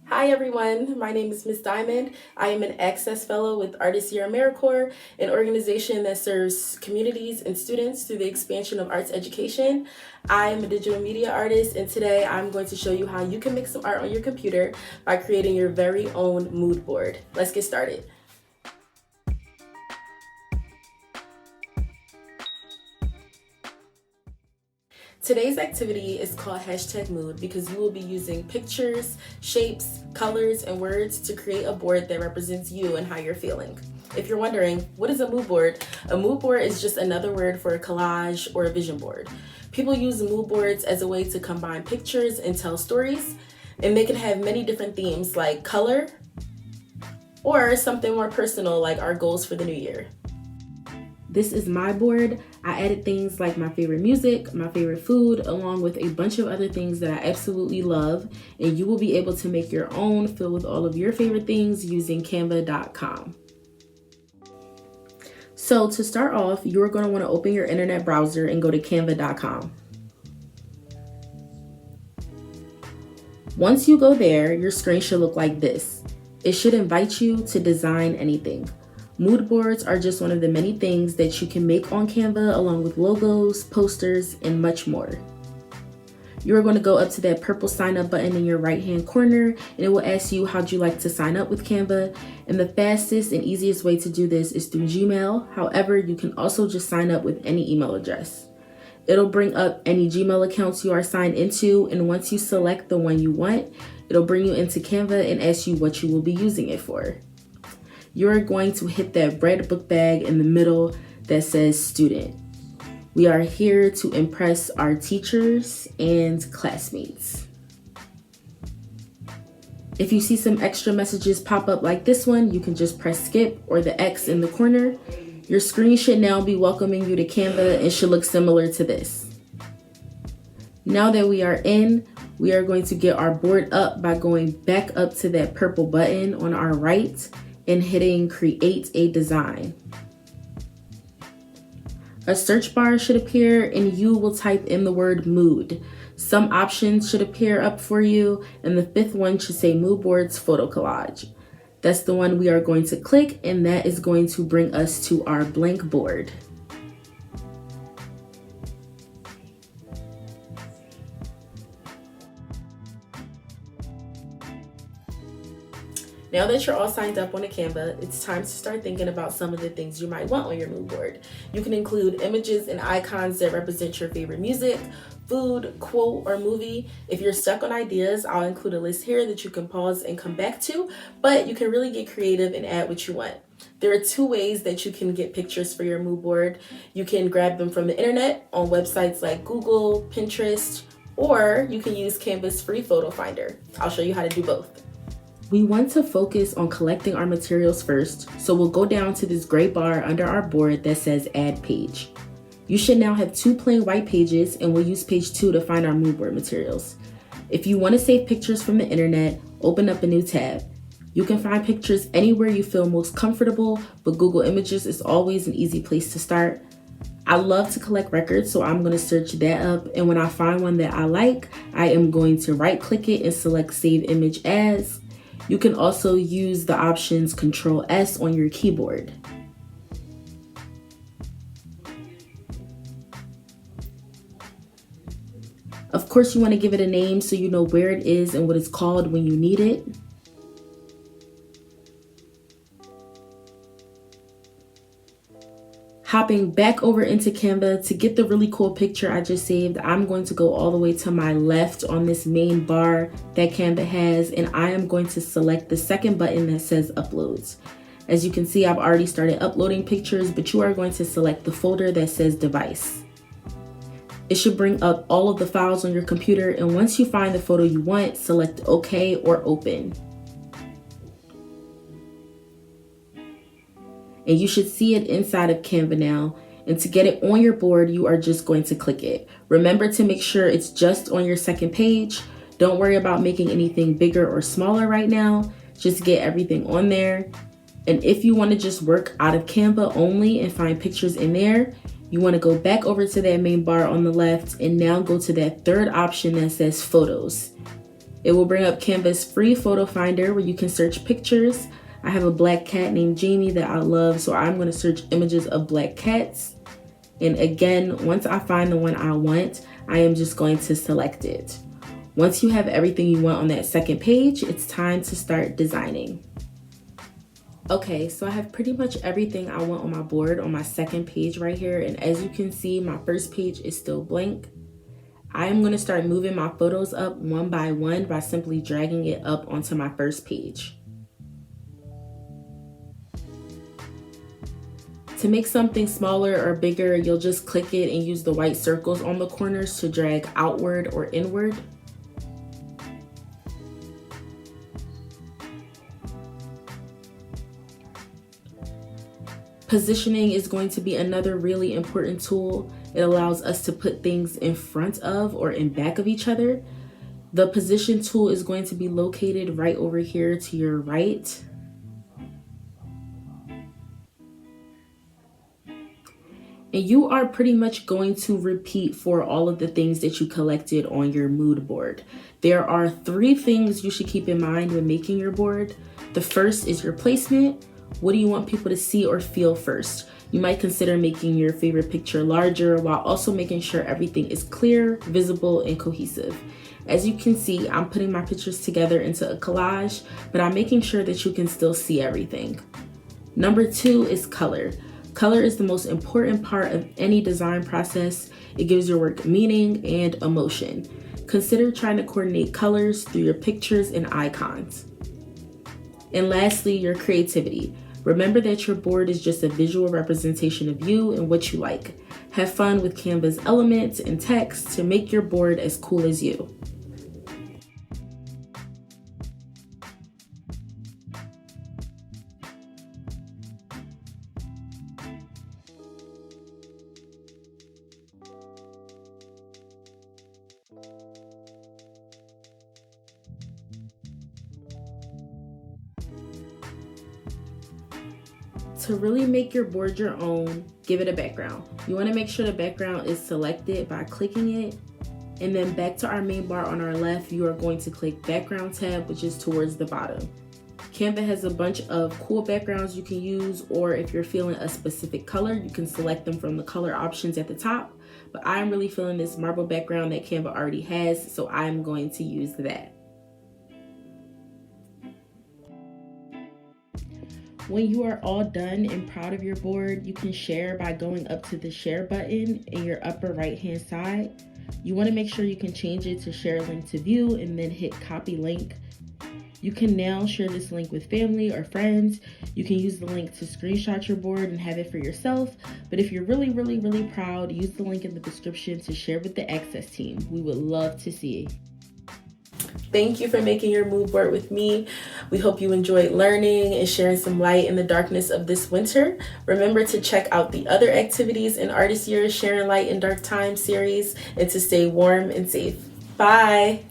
Hi everyone, my name is Ms. Diamond. I am an Access Fellow with ArtistYear AmeriCorps, an organization that serves communities and students through the expansion of arts education. I am a digital media artist, and today I'm going to show you how you can make some art on your computer by creating your very own mood board. Let's get started. Today's activity is called #mood because you will be using pictures, shapes, colors, and words to create a board that represents you and how you're feeling. If you're wondering, what is a mood board? A mood board is just another word for a collage or a vision board. People use mood boards as a way to combine pictures and tell stories, and they can have many different themes like color or something more personal like our goals for the new year. This is my board. I added things like my favorite music, my favorite food, along with a bunch of other things that I absolutely love. And you will be able to make your own filled with all of your favorite things using Canva.com. So to start off, you're going to want to open your internet browser and go to Canva.com. Once you go there, your screen should look like this. It should invite you to design anything. Mood boards are just one of the many things that you can make on Canva, along with logos, posters, and much more. You're going to go up to that purple sign up button in your right hand corner, and it will ask you how'd you like to sign up with Canva. And the fastest and easiest way to do this is through Gmail. However, you can also just sign up with any email address. It'll bring up any Gmail accounts you are signed into, and once you select the one you want, it'll bring you into Canva and ask you what you will be using it for. You're going to hit that red book bag in the middle that says student. We are here to impress our teachers and classmates. If you see some extra messages pop up like this one, you can just press skip or the X in the corner. Your screen should now be welcoming you to Canva and should look similar to this. Now that we are in, we are going to get our board up by going back up to that purple button on our right and hitting create a design. A search bar should appear and you will type in the word mood. Some options should appear up for you, and the fifth one should say mood boards photo collage. That's the one we are going to click, and that is going to bring us to our blank board. Now that you're all signed up on a Canva, it's time to start thinking about some of the things you might want on your mood board. You can include images and icons that represent your favorite music, food, quote, or movie. If you're stuck on ideas, I'll include a list here that you can pause and come back to, but you can really get creative and add what you want. There are two ways that you can get pictures for your mood board. You can grab them from the internet on websites like Google, Pinterest, or you can use Canva's free photo finder. I'll show you how to do both. We want to focus on collecting our materials first, so we'll go down to this gray bar under our board that says Add Page. You should now have 2 plain white pages, and we'll use page 2 to find our mood board materials. If you want to save pictures from the internet, open up a new tab. You can find pictures anywhere you feel most comfortable, but Google Images is always an easy place to start. I love to collect records, so I'm going to search that up, and when I find one that I like, I am going to right-click it and select Save Image As. You can also use the options Control S on your keyboard. Of course, you want to give it a name so you know where it is and what it's called when you need it. Hopping back over into Canva to get the really cool picture I just saved, I'm going to go all the way to my left on this main bar that Canva has, and I am going to select the second button that says Uploads. As you can see, I've already started uploading pictures, but you are going to select the folder that says Device. It should bring up all of the files on your computer, and once you find the photo you want, select OK or Open. And you should see it inside of Canva now. And to get it on your board, you are just going to click it. Remember to make sure it's just on your second page. Don't worry about making anything bigger or smaller right now. Just get everything on there. And if you want to just work out of Canva only and find pictures in there, you want to go back over to that main bar on the left and now go to that third option that says Photos. It will bring up Canva's free photo finder where you can search pictures. I have a black cat named Jamie that I love, so I'm going to search images of black cats. And again, once I find the one I want, I am just going to select it. Once you have everything you want on that second page, it's time to start designing. Okay, so I have pretty much everything I want on my board on my second page right here. And as you can see, my first page is still blank. I am going to start moving my photos up one by one by simply dragging it up onto my first page. To make something smaller or bigger, you'll just click it and use the white circles on the corners to drag outward or inward. Positioning is going to be another really important tool. It allows us to put things in front of or in back of each other. The position tool is going to be located right over here to your right. And you are pretty much going to repeat for all of the things that you collected on your mood board. There are 3 things you should keep in mind when making your board. The first is your placement. What do you want people to see or feel first? You might consider making your favorite picture larger while also making sure everything is clear, visible, and cohesive. As you can see, I'm putting my pictures together into a collage, but I'm making sure that you can still see everything. Number 2 is color. Color is the most important part of any design process. It gives your work meaning and emotion. Consider trying to coordinate colors through your pictures and icons. And lastly, your creativity. Remember that your board is just a visual representation of you and what you like. Have fun with Canva's elements and text to make your board as cool as you. To really make your board your own, give it a background. You want to make sure the background is selected by clicking it. And then back to our main bar on our left, you are going to click Background tab, which is towards the bottom. Canva has a bunch of cool backgrounds you can use, or if you're feeling a specific color, you can select them from the color options at the top. But I'm really feeling this marble background that Canva already has, so I'm going to use that. When you are all done and proud of your board, you can share by going up to the share button in your upper right hand side. You want to make sure you can change it to share link to view and then hit copy link. You can now share this link with family or friends. You can use the link to screenshot your board and have it for yourself. But if you're really proud, use the link in the description to share with the Access team. We would love to see it. Thank you for making your mood board with me. We hope you enjoyed learning and sharing some light in the darkness of this winter. Remember to check out the other activities in ArtistYear's Sharing Light in Dark Times series and to stay warm and safe. Bye.